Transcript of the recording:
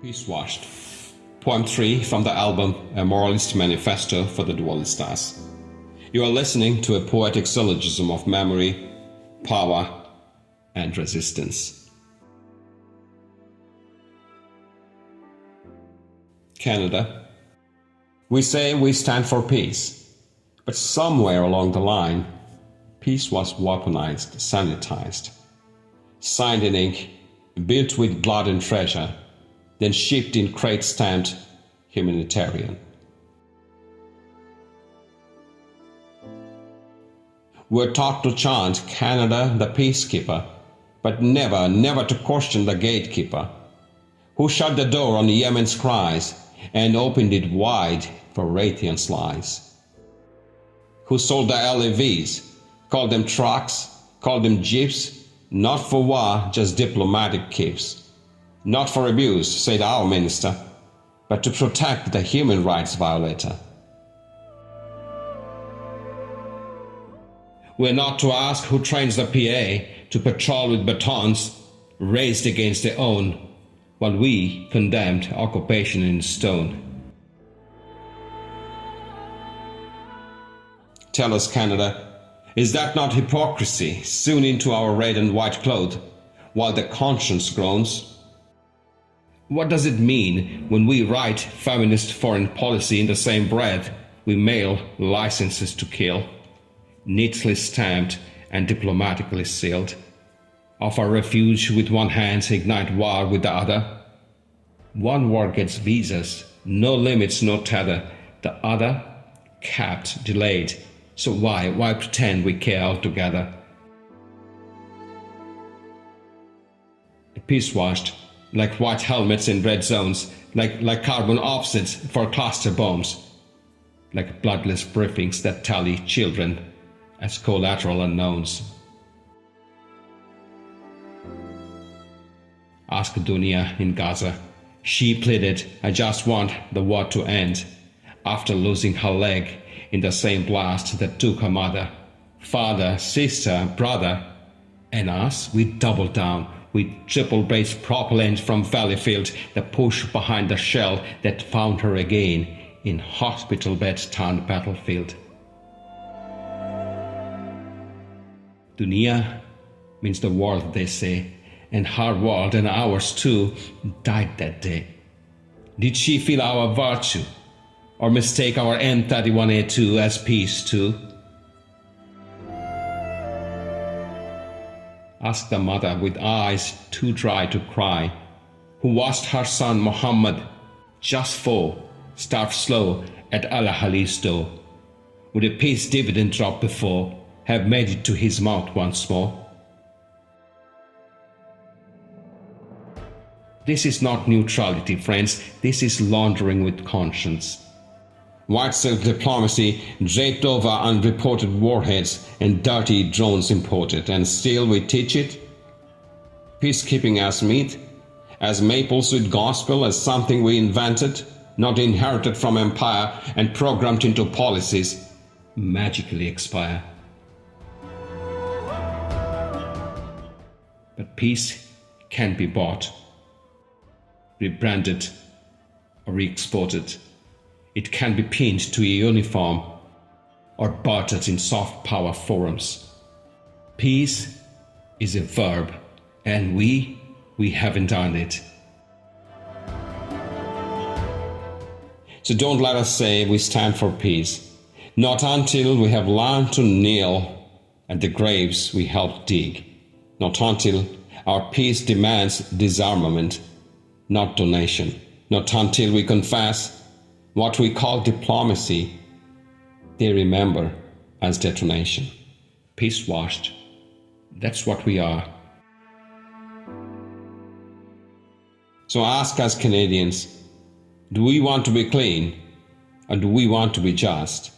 Peacewashed. Poem 3 from the album A Moralist Manifesto for the Dualistas. You are listening to a poetic syllogism of memory, power, and resistance. Canada. We say we stand for peace, but somewhere along the line, peace was weaponized, sanitized, signed in ink, built with blood and treasure, then shipped in crate stamped humanitarian. We're taught to chant Canada the peacekeeper, but never to question the gatekeeper, who shut the door on Yemen's cries and opened it wide for Raytheon's lies. Who sold the LAVs, called them trucks, called them jeeps, not for war, just diplomatic keeps. Not for abuse, said our minister, but to protect the human rights violator. We're not to ask who trains the PA to patrol with batons raised against their own, while we condemned occupation in stone. Tell us, Canada, is that not hypocrisy sewn into our red and white cloth, while the conscience groans? What does it mean when we write feminist foreign policy in the same breath we mail licenses to kill, neatly stamped and diplomatically sealed, offer refuge with one hand, ignite war with the other? One war gets visas, no limits, no tether, the other capped, delayed. So why pretend we care altogether? Peacewashed, like white helmets in red zones, like carbon offsets for cluster bombs, like bloodless briefings that tally children as collateral unknowns. Ask Dunia in Gaza. She pleaded, I just want the war to end, after losing her leg in the same blast that took her mother, father, sister, brother. And us, we doubled down with triple-brace propellant from Valleyfield, the push behind the shell that found her again in hospital bed turned battlefield. Dunia means the world, they say, and her world and ours too died that day. Did she feel our virtue, or mistake our M31A2 as peace too? Ask the mother with eyes too dry to cry, who watched her son Muhammad, just 4, starve slow at Al-Ahli's door. Would a peace dividend drop before have made it to his mouth once more? This is not neutrality, friends. This is laundering with conscience. White silk diplomacy draped over unreported warheads and dirty drones imported, and still we teach it? Peacekeeping as meat, as maple sweet gospel, as something we invented, not inherited from empire and programmed into policies, magically expire. But peace can be bought, rebranded, or re-exported. It can be pinned to a uniform or bartered in soft power forums. Peace is a verb, and we haven't earned it. So don't let us say we stand for peace, not until we have learned to kneel at the graves we helped dig, not until our peace demands disarmament, not donation, not until we confess what we call diplomacy, they remember as detonation. Peacewashed, that's what we are. So ask us Canadians, do we want to be clean, or do we want to be just?